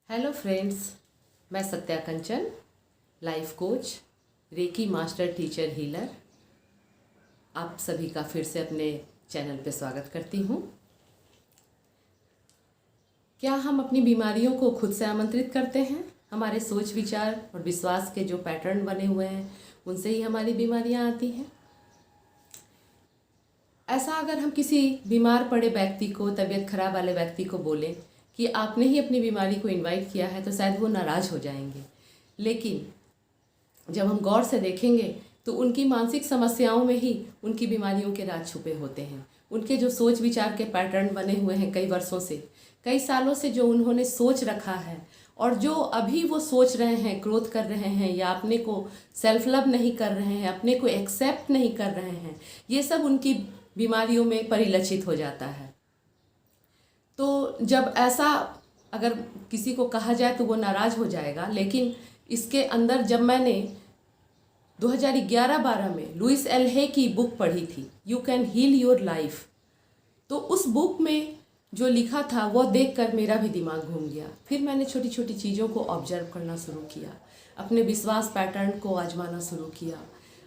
Hello friends, मैं Satya Kanchan, life coach, reiki master teacher healer, आप सभी का फिर से अपने चैनल पे स्वागत करती हूँ। क्या हम अपनी बीमारियों को खुद से आमंत्रित करते हैं? हमारे सोच विचार और विश्वास के जो पैटर्न बने हुए हैं उनसे ही हमारी बीमारियाँ आती हैं। ऐसा अगर हम किसी बीमार पड़े व्यक्ति को, तबीयत खराब वाले व्यक्ति को बोलें कि आपने ही अपनी बीमारी को इनवाइट किया है, तो शायद वो नाराज़ हो जाएंगे। लेकिन जब हम गौर से देखेंगे तो उनकी मानसिक समस्याओं में ही उनकी बीमारियों के राज छुपे होते हैं। उनके जो सोच विचार के पैटर्न बने हुए हैं कई वर्षों से, कई सालों से, जो उन्होंने सोच रखा है और जो अभी वो सोच रहे हैं, ग्रोथ कर रहे हैं या अपने को सेल्फ लव नहीं कर रहे हैं, अपने को एक्सेप्ट नहीं कर रहे हैं, ये सब उनकी बीमारियों में परिलक्षित हो जाता है। तो जब ऐसा अगर किसी को कहा जाए तो वो नाराज़ हो जाएगा। लेकिन इसके अंदर जब मैंने 2011-12 में लुइस एल हे की बुक पढ़ी थी, you can heal your life, तो उस बुक में जो लिखा था वो देखकर मेरा भी दिमाग घूम गया। फिर मैंने छोटी छोटी चीज़ों को ऑब्जर्व करना शुरू किया, अपने विश्वास पैटर्न को आजमाना शुरू किया।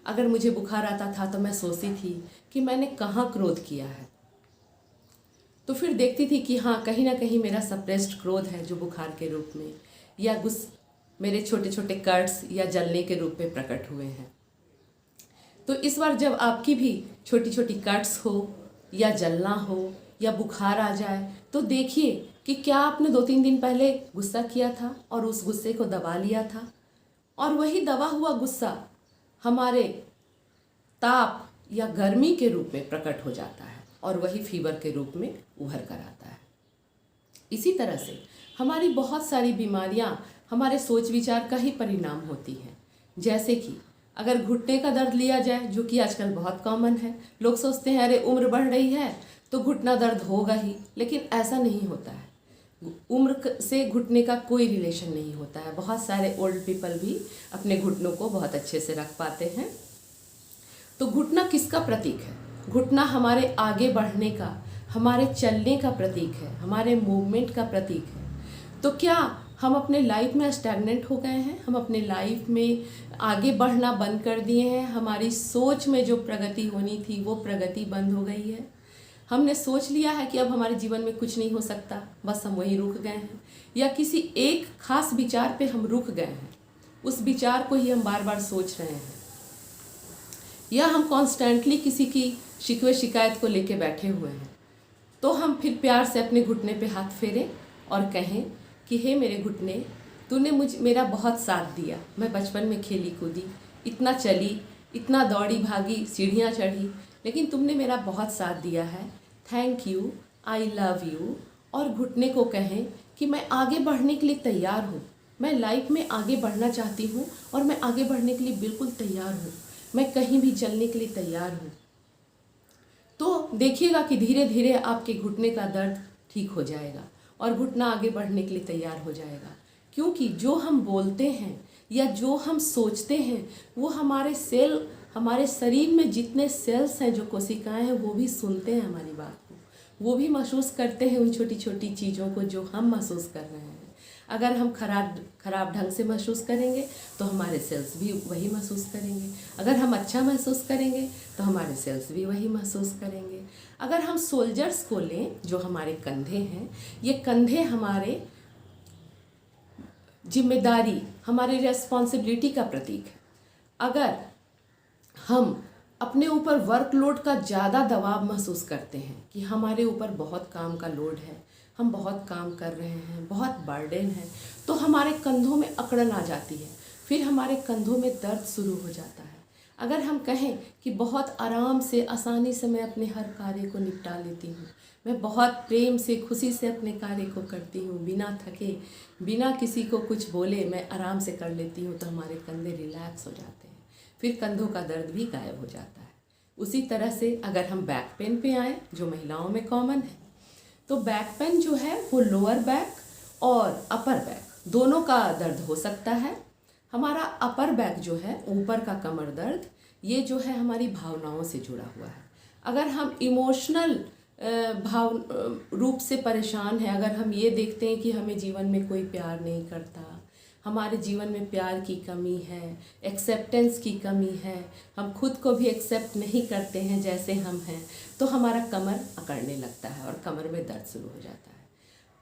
अगर मुझे बुखार आता था तो मैं सोचती थी कि मैंने कहाँ क्रोध किया है, तो फिर देखती थी कि हाँ, कहीं ना कहीं मेरा सप्रेस्ड क्रोध है जो बुखार के रूप में या मेरे छोटे छोटे कट्स या जलने के रूप में प्रकट हुए हैं। तो इस बार जब आपकी भी छोटी छोटी कट्स हो या जलना हो या बुखार आ जाए, तो देखिए कि क्या आपने 2-3 दिन पहले गुस्सा किया था और उस गुस्से को दबा लिया था, और वही दबा हुआ गुस्सा हमारे ताप या गर्मी के रूप में प्रकट हो जाता है और वही फीवर के रूप में उभर कर आता है। इसी तरह से हमारी बहुत सारी बीमारियां हमारे सोच विचार का ही परिणाम होती हैं। जैसे कि अगर घुटने का दर्द लिया जाए, जो कि आजकल बहुत कॉमन है, लोग सोचते हैं अरे उम्र बढ़ रही है तो घुटना दर्द होगा ही, लेकिन ऐसा नहीं होता है। उम्र से घुटने का कोई रिलेशन नहीं होता है। बहुत सारे ओल्ड पीपल भी अपने घुटनों को बहुत अच्छे से रख पाते हैं। तो घुटना किसका प्रतीक है? घुटना हमारे आगे बढ़ने का, हमारे चलने का प्रतीक है, हमारे मूवमेंट का प्रतीक है। तो क्या हम अपने लाइफ में स्टैग्नेंट हो गए हैं? हम अपने लाइफ में आगे बढ़ना बंद कर दिए हैं? हमारी सोच में जो प्रगति होनी थी वो प्रगति बंद हो गई है? हमने सोच लिया है कि अब हमारे जीवन में कुछ नहीं हो सकता, बस हम वहीं रुक गए हैं, या किसी एक खास विचार पे हम रुक गए हैं, उस विचार को ही हम बार बार सोच रहे हैं, या हम कॉन्स्टेंटली किसी की शिकवे शिकायत को लेके बैठे हुए हैं। तो हम फिर प्यार से अपने घुटने पे हाथ फेरें और कहें कि हे मेरे घुटने, तूने मेरा बहुत साथ दिया। मैं बचपन में खेली कूदी, इतना चली, इतना दौड़ी भागी, सीढ़ियाँ चढ़ी, लेकिन तुमने मेरा बहुत साथ दिया है। Thank you, I love you. और घुटने को कहें कि मैं आगे बढ़ने के लिए तैयार हूँ, मैं लाइफ में आगे बढ़ना चाहती हूँ और मैं आगे बढ़ने के लिए बिल्कुल तैयार हूँ, मैं कहीं भी चलने के लिए तैयार हूँ। तो देखिएगा कि धीरे धीरे आपके घुटने का दर्द ठीक हो जाएगा और घुटना आगे बढ़ने के लिए तैयार हो जाएगा। क्योंकि जो हम बोलते हैं या जो हम सोचते हैं वो हमारे शरीर में जितने सेल्स हैं, जो कोशिकाएं हैं, वो भी सुनते हैं हमारी बात को, वो भी महसूस करते हैं उन छोटी छोटी चीज़ों को जो हम महसूस कर रहे हैं। अगर हम खराब ढंग से महसूस करेंगे तो हमारे सेल्स भी वही महसूस करेंगे। अगर हम अच्छा महसूस करेंगे तो हमारे सेल्स भी वही महसूस करेंगे। अगर हम सोल्जर्स को लें, जो हमारे कंधे हैं, ये कंधे हमारे जिम्मेदारी, हमारे रेस्पॉन्सिबिलिटी का प्रतीक है। अगर हम अपने ऊपर वर्कलोड का ज़्यादा दबाव महसूस करते हैं कि हमारे ऊपर बहुत काम का लोड है, हम बहुत काम कर रहे हैं, बहुत बर्डन है, तो हमारे कंधों में अकड़न आ जाती है, फिर हमारे कंधों में दर्द शुरू हो जाता है। अगर हम कहें कि बहुत आराम से, आसानी से मैं अपने हर कार्य को निपटा लेती हूँ, मैं बहुत प्रेम से, खुशी से अपने कार्य को करती हूँ, बिना थके, बिना किसी को कुछ बोले मैं आराम से कर लेती हूँ, तो हमारे कंधे रिलैक्स हो जाते हैं, फिर कंधों का दर्द भी गायब हो जाता है। उसी तरह से अगर हम बैक पेन पे आए, जो महिलाओं में कॉमन है, तो बैक पेन जो है वो लोअर बैक और अपर बैक दोनों का दर्द हो सकता है। हमारा अपर बैक जो है, ऊपर का कमर दर्द, ये जो है हमारी भावनाओं से जुड़ा हुआ है। अगर हम इमोशनल भाव रूप से परेशान हैं, अगर हम ये देखते हैं कि हमें जीवन में कोई प्यार नहीं करता, हमारे जीवन में प्यार की कमी है, एक्सेप्टेंस की कमी है, हम खुद को भी एक्सेप्ट नहीं करते हैं जैसे हम हैं, तो हमारा कमर अकड़ने लगता है और कमर में दर्द शुरू हो जाता है।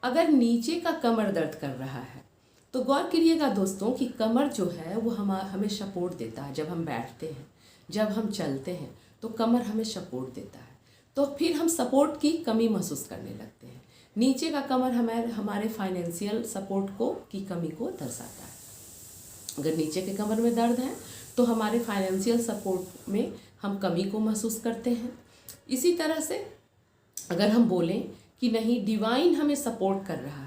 अगर नीचे का कमर दर्द कर रहा है तो गौर करिएगा दोस्तों कि कमर जो है वो हमें सपोर्ट देता है। जब हम बैठते हैं, जब हम चलते हैं तो कमर हमें सपोर्ट देता है, तो फिर हम सपोर्ट की कमी महसूस करने लगते हैं। नीचे का कमर हमारे फाइनेंशियल सपोर्ट की कमी को दर्शाता है। अगर नीचे के कमर में दर्द है तो हमारे फाइनेंशियल सपोर्ट में हम कमी को महसूस करते हैं। इसी तरह से अगर हम बोलें कि नहीं, डिवाइन हमें सपोर्ट कर रहा है,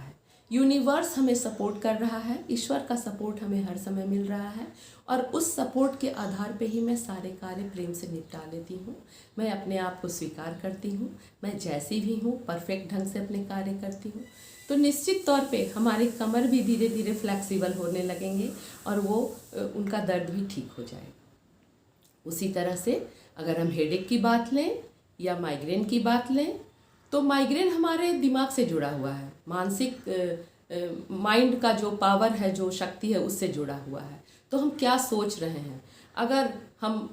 यूनिवर्स हमें सपोर्ट कर रहा है, ईश्वर का सपोर्ट हमें हर समय मिल रहा है, और उस सपोर्ट के आधार पे ही मैं सारे कार्य प्रेम से निपटा लेती हूँ। मैं अपने आप को स्वीकार करती हूँ, मैं जैसी भी हूँ परफेक्ट ढंग से अपने कार्य करती हूँ, तो निश्चित तौर पे हमारी कमर भी धीरे धीरे फ्लेक्सिबल होने लगेंगे और वो उनका दर्द भी ठीक हो जाएगा। उसी तरह से अगर हम हेडेक की बात लें या माइग्रेन की बात लें, तो माइग्रेन हमारे दिमाग से जुड़ा हुआ है, मानसिक माइंड का जो पावर है, जो शक्ति है, उससे जुड़ा हुआ है। तो हम क्या सोच रहे हैं, अगर हम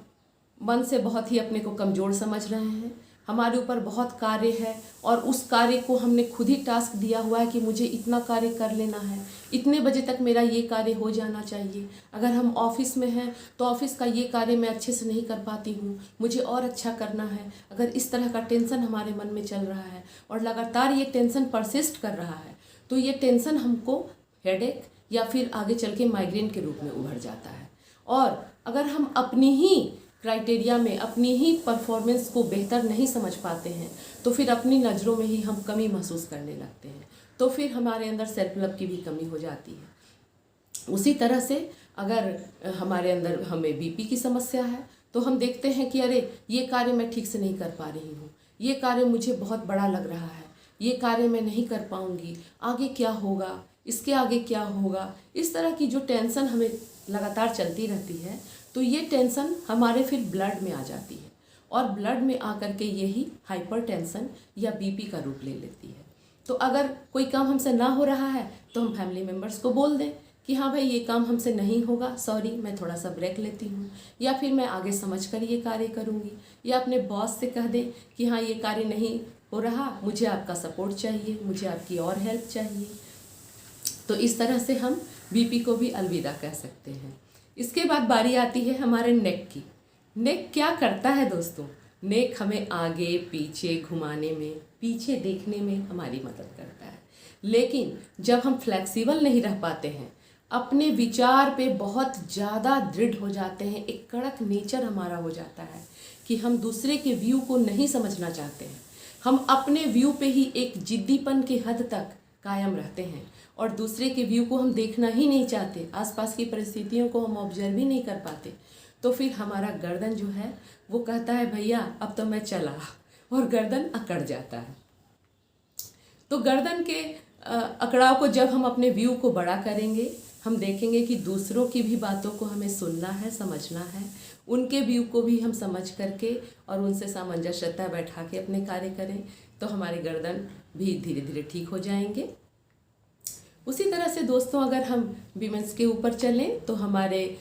मन से बहुत ही अपने को कमज़ोर समझ रहे हैं, हमारे ऊपर बहुत कार्य है और उस कार्य को हमने खुद ही टास्क दिया हुआ है कि मुझे इतना कार्य कर लेना है, इतने बजे तक मेरा ये कार्य हो जाना चाहिए। अगर हम ऑफिस में हैं तो ऑफिस का ये कार्य मैं अच्छे से नहीं कर पाती हूँ, मुझे और अच्छा करना है। अगर इस तरह का टेंशन हमारे मन में चल रहा है और लगातार ये टेंशन परसिस्ट कर रहा है, तो ये टेंशन हमको हेडेक या फिर आगे चल के माइग्रेन के रूप में उभर जाता है। और अगर हम अपनी ही क्राइटेरिया में अपनी ही परफॉर्मेंस को बेहतर नहीं समझ पाते हैं, तो फिर अपनी नज़रों में ही हम कमी महसूस करने लगते हैं, तो फिर हमारे अंदर सेल्फ लव की भी कमी हो जाती है। उसी तरह से अगर हमारे अंदर हमें बीपी की समस्या है, तो हम देखते हैं कि अरे ये कार्य मैं ठीक से नहीं कर पा रही हूँ, ये कार्य मुझे बहुत बड़ा लग रहा है, ये कार्य मैं नहीं कर पाऊँगी, आगे क्या होगा, इसके आगे क्या होगा। इस तरह की जो टेंशन हमें लगातार चलती रहती है, तो ये टेंशन हमारे फिर ब्लड में आ जाती है और ब्लड में आकर के यही हाइपर टेंशन या बीपी का रूप ले लेती है। तो अगर कोई काम हमसे ना हो रहा है तो हम फैमिली मेम्बर्स को बोल दें कि हाँ भाई ये काम हमसे नहीं होगा, सॉरी मैं थोड़ा सा ब्रेक लेती हूँ, या फिर मैं आगे समझ कर ये कार्य करूँगी, या अपने बॉस से कह दें कि हाँ ये कार्य नहीं हो रहा, मुझे आपका सपोर्ट चाहिए, मुझे आपकी और हेल्प चाहिए। तो इस तरह से हम बीपी को भी अलविदा कह सकते हैं। इसके बाद बारी आती है हमारे नेक की। नेक क्या करता है दोस्तों, नेक हमें आगे पीछे घुमाने में, पीछे देखने में हमारी मदद करता है। लेकिन जब हम फ्लेक्सिबल नहीं रह पाते हैं, अपने विचार पे बहुत ज़्यादा दृढ़ हो जाते हैं, एक कड़क नेचर हमारा हो जाता है कि हम दूसरे के व्यू को नहीं समझना चाहते हैं, हम अपने व्यू पे ही एक जिद्दीपन की हद तक कायम रहते हैं और दूसरे के व्यू को हम देखना ही नहीं चाहते, आसपास की परिस्थितियों को हम ऑब्जर्व ही नहीं कर पाते, तो फिर हमारा गर्दन जो है वो कहता है भैया अब तो मैं चला, और गर्दन अकड़ जाता है। तो गर्दन के अकड़ाव को जब हम अपने व्यू को बड़ा करेंगे, हम देखेंगे कि दूसरों की भी बातों को हमें सुनना है, समझना है, उनके व्यू को भी हम समझ करके और उनसे सामंजस्यता बैठा के अपने कार्य करें, तो हमारे गर्दन भी धीरे धीरे ठीक हो जाएंगे। उसी तरह से दोस्तों अगर हम वीमेंस के ऊपर चलें, तो हमारे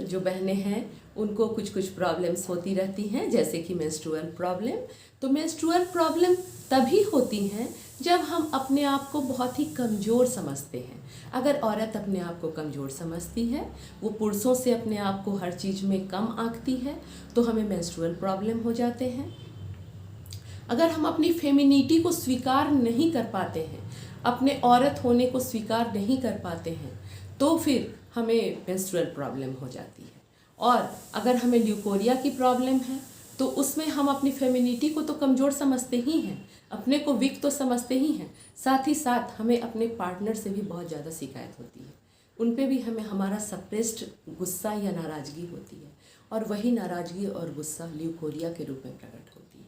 जो बहनें हैं उनको कुछ कुछ प्रॉब्लम्स होती रहती हैं, जैसे कि मेंस्ट्रुअल प्रॉब्लम। तो मेंस्ट्रुअल प्रॉब्लम तभी होती हैं जब हम अपने आप को बहुत ही कमज़ोर समझते हैं। अगर औरत अपने आप को कमज़ोर समझती है, वो पुरुषों से अपने आप को हर चीज़ में कम आंकती है, तो हमें मेंस्ट्रुअल प्रॉब्लम हो जाते हैं। अगर हम अपनी फेमिनिटी को स्वीकार नहीं कर पाते हैं, अपने औरत होने को स्वीकार नहीं कर पाते हैं, तो फिर हमें मेंस्ट्रुअल प्रॉब्लम हो जाती है। और अगर हमें ल्यूकोरिया की प्रॉब्लम है, तो उसमें हम अपनी फेमिनिटी को तो कमज़ोर समझते ही हैं, अपने को वीक तो समझते ही हैं, साथ ही साथ हमें अपने पार्टनर से भी बहुत ज़्यादा शिकायत होती है, उन पे भी हमें हमारा सप्रेस्ड गुस्सा या नाराज़गी होती है, और वही नाराज़गी और गुस्सा ल्यूकोरिया के रूप में प्रकट होती है।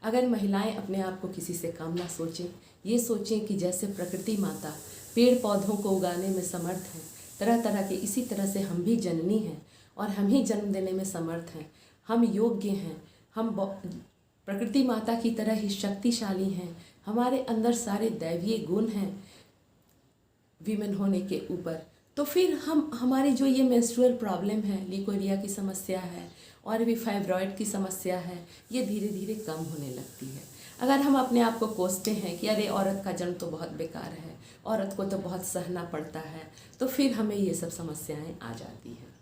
अगर महिलाएं अपने आप को किसी से कम ना सोचें, ये सोचें कि जैसे प्रकृति माता पेड़ पौधों को उगाने में समर्थ है, तरह तरह के इसी तरह से हम भी जननी हैं और हम ही जन्म देने में समर्थ हैं, हम योग्य हैं, हम प्रकृति माता की तरह ही शक्तिशाली हैं, हमारे अंदर सारे दैवीय गुण हैं वीमेन होने के ऊपर, तो फिर हम हमारी जो ये मेंस्ट्रुअल प्रॉब्लम है, लिकोरिया की समस्या है और भी फाइब्रॉइड की समस्या है, ये धीरे धीरे कम होने लगती है। अगर हम अपने आप को कोसते हैं कि अरे औरत का जन्म तो बहुत बेकार है, औरत को तो बहुत सहना पड़ता है, तो फिर हमें ये सब समस्याएं आ जाती हैं।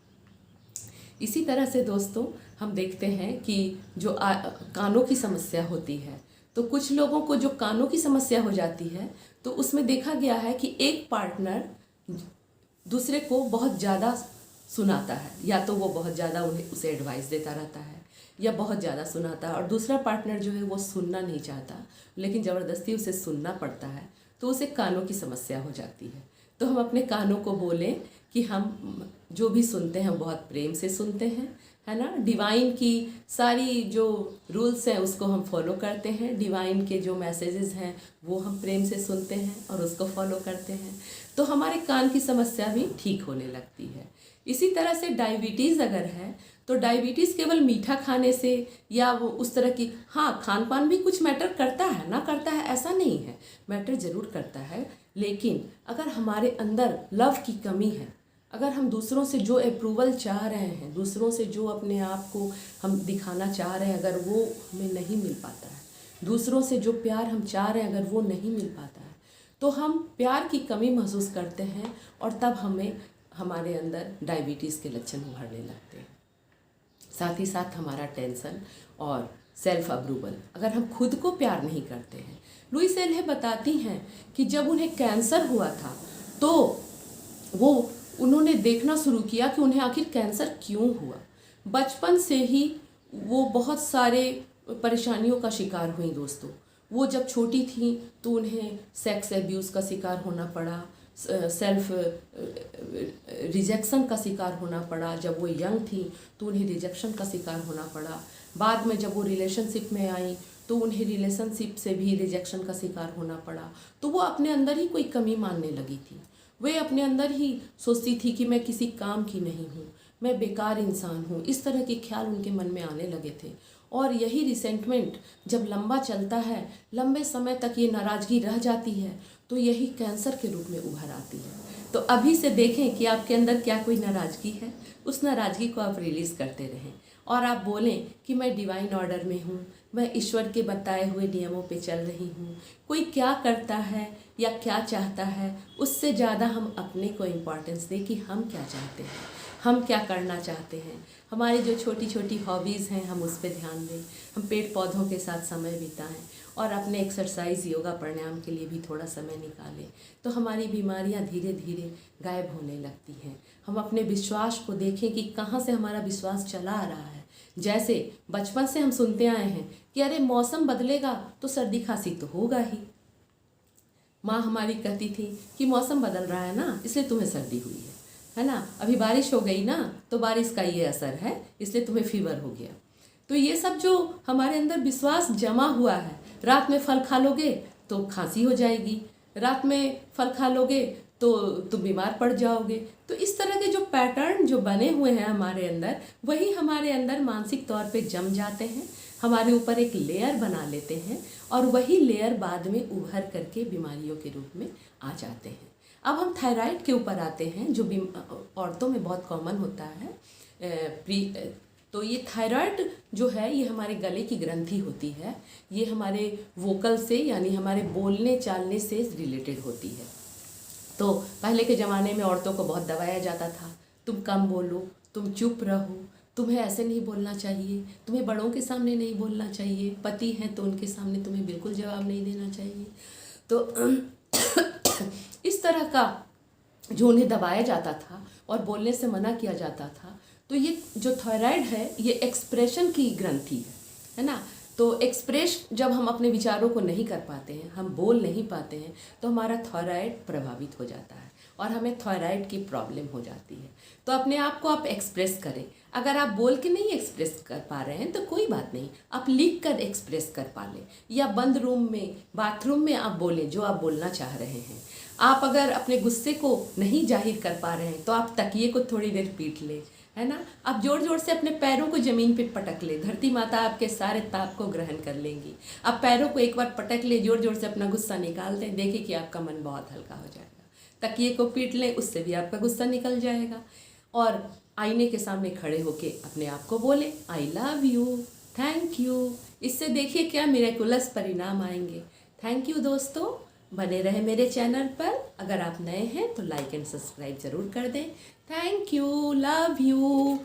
इसी तरह से दोस्तों हम देखते हैं कि जो कानों की समस्या होती है, तो कुछ लोगों को जो कानों की समस्या हो जाती है तो उसमें देखा गया है कि एक पार्टनर दूसरे को बहुत ज़्यादा सुनाता है, या तो वो बहुत ज़्यादा उसे एडवाइस देता रहता है या बहुत ज़्यादा सुनाता है, और दूसरा पार्टनर जो है वो सुनना नहीं चाहता लेकिन ज़बरदस्ती उसे सुनना पड़ता है, तो उसे कानों की समस्या हो जाती है। तो हम अपने कानों को बोलें कि हम जो भी सुनते हैं बहुत प्रेम से सुनते हैं, है ना। डिवाइन की सारी जो रूल्स हैं उसको हम फॉलो करते हैं, डिवाइन के जो मैसेजेस हैं वो हम प्रेम से सुनते हैं और उसको फॉलो करते हैं, तो हमारे कान की समस्या भी ठीक होने लगती है। इसी तरह से डायबिटीज़ अगर है तो डायबिटीज़ केवल मीठा खाने से या वो उस तरह की, हाँ खान पान भी कुछ मैटर करता है, ना करता है ऐसा नहीं है, मैटर ज़रूर करता है, लेकिन अगर हमारे अंदर लव की कमी है, अगर हम दूसरों से जो अप्रूवल चाह रहे हैं, दूसरों से जो अपने आप को हम दिखाना चाह रहे हैं, अगर वो हमें नहीं मिल पाता है, दूसरों से जो प्यार हम चाह रहे हैं अगर वो नहीं मिल पाता है, तो हम प्यार की कमी महसूस करते हैं और तब हमें हमारे अंदर डायबिटीज़ के लक्षण उभरने लगते हैं। साथ ही साथ हमारा टेंशन और सेल्फ अप्रूवल, अगर हम खुद को प्यार नहीं करते हैं। लुइस एल्हे बताती हैं कि जब उन्हें कैंसर हुआ था तो उन्होंने देखना शुरू किया कि उन्हें आखिर कैंसर क्यों हुआ। बचपन से ही वो बहुत सारे परेशानियों का शिकार हुई दोस्तों। वो जब छोटी थी तो उन्हें सेक्स एब्यूज़ का शिकार होना पड़ा, सेल्फ रिजेक्शन का शिकार होना पड़ा। जब वो यंग थी तो उन्हें रिजेक्शन का शिकार होना पड़ा। बाद में जब वो रिलेशनशिप में आई तो उन्हें रिलेशनशिप से भी रिजेक्शन का शिकार होना पड़ा। तो वो अपने अंदर ही कोई कमी मानने लगी थी। वे अपने अंदर ही सोचती थी कि मैं किसी काम की नहीं हूँ, मैं बेकार इंसान हूँ। इस तरह के ख्याल उनके मन में आने लगे थे। और यही रिसेंटमेंट जब लंबा चलता है, लंबे समय तक ये नाराज़गी रह जाती है, तो यही कैंसर के रूप में उभर आती है। तो अभी से देखें कि आपके अंदर क्या कोई नाराज़गी है, उस नाराज़गी को आप रिलीज़ करते रहें और आप बोलें कि मैं डिवाइन ऑर्डर में हूँ, मैं ईश्वर के बताए हुए नियमों पे चल रही हूँ। कोई क्या करता है या क्या चाहता है, उससे ज़्यादा हम अपने को इम्पोर्टेंस दें कि हम क्या चाहते हैं, हम क्या करना चाहते हैं। हमारी जो छोटी छोटी हॉबीज़ हैं हम उस पर ध्यान दें, हम पेड़ पौधों के साथ समय बिताएं और अपने एक्सरसाइज, योगा, प्राणायाम के लिए भी थोड़ा समय निकालें, तो हमारी बीमारियां धीरे धीरे गायब होने लगती हैं। हम अपने विश्वास को देखें कि कहाँ से हमारा विश्वास चला आ रहा है। जैसे बचपन से हम सुनते आए हैं कि अरे मौसम बदलेगा तो सर्दी खांसी तो होगा ही। माँ हमारी कहती थी कि मौसम बदल रहा है ना, इसलिए तुम्हें सर्दी हुई है ना। अभी बारिश हो गई ना तो बारिश का ये असर है, इसलिए तुम्हें फीवर हो गया। तो ये सब जो हमारे अंदर विश्वास जमा हुआ है, रात में फल खा लोगे तो खांसी हो जाएगी, रात में फल खा लोगे तो तुम बीमार पड़ जाओगे। तो इस तरह के जो पैटर्न जो बने हुए हैं हमारे अंदर, वही हमारे अंदर मानसिक तौर पे जम जाते हैं, हमारे ऊपर एक लेयर बना लेते हैं और वही लेयर बाद में उभर करके बीमारियों के रूप में आ जाते हैं। अब हम थायराइड के ऊपर आते हैं, जो औरतों में बहुत कॉमन होता है। तो ये थायराइड जो है ये हमारे गले की ग्रंथि होती है, ये हमारे वोकल से यानी हमारे बोलने चालने से रिलेटेड होती है। तो पहले के ज़माने में औरतों को बहुत दबाया जाता था, तुम कम बोलो, तुम चुप रहो, तुम्हें ऐसे नहीं बोलना चाहिए, तुम्हें बड़ों के सामने नहीं बोलना चाहिए, पति हैं तो उनके सामने तुम्हें बिल्कुल जवाब नहीं देना चाहिए। तो इस तरह का जो उन्हें दबाया जाता था और बोलने से मना किया जाता था। तो ये जो थायराइड है ये एक्सप्रेशन की ग्रंथि है ना। तो एक्सप्रेस जब हम अपने विचारों को नहीं कर पाते हैं, हम बोल नहीं पाते हैं, तो हमारा थायराइड प्रभावित हो जाता है। और हमें थायराइड की प्रॉब्लम हो जाती है। तो अपने आप को आप एक्सप्रेस करें। अगर आप बोल के नहीं एक्सप्रेस कर पा रहे हैं तो कोई बात नहीं, आप लिख कर एक्सप्रेस कर पा लें, या बंद रूम में बाथरूम में आप बोलें जो आप बोलना चाह रहे हैं। आप अगर अपने गुस्से को नहीं जाहिर कर पा रहे हैं तो आप तकिए को थोड़ी देर पीट लें, है ना। आप जोर जोर से अपने पैरों को ज़मीन पे पटक ले, धरती माता आपके सारे ताप को ग्रहण कर लेंगी। आप पैरों को एक बार पटक ले, जोर जोर से अपना गुस्सा निकाल दें, देखिए कि आपका मन बहुत हल्का हो जाएगा। तकिए को पीट लें, उससे भी आपका गुस्सा निकल जाएगा। और आईने के सामने खड़े होके अपने आप को बोले I love you, thank you. इससे देखिए क्या मिरेकुलस परिणाम आएंगे। थैंक यू दोस्तों, बने रहे मेरे चैनल पर। अगर आप नए हैं तो लाइक एंड सब्सक्राइब ज़रूर कर दें। Thank you, love you.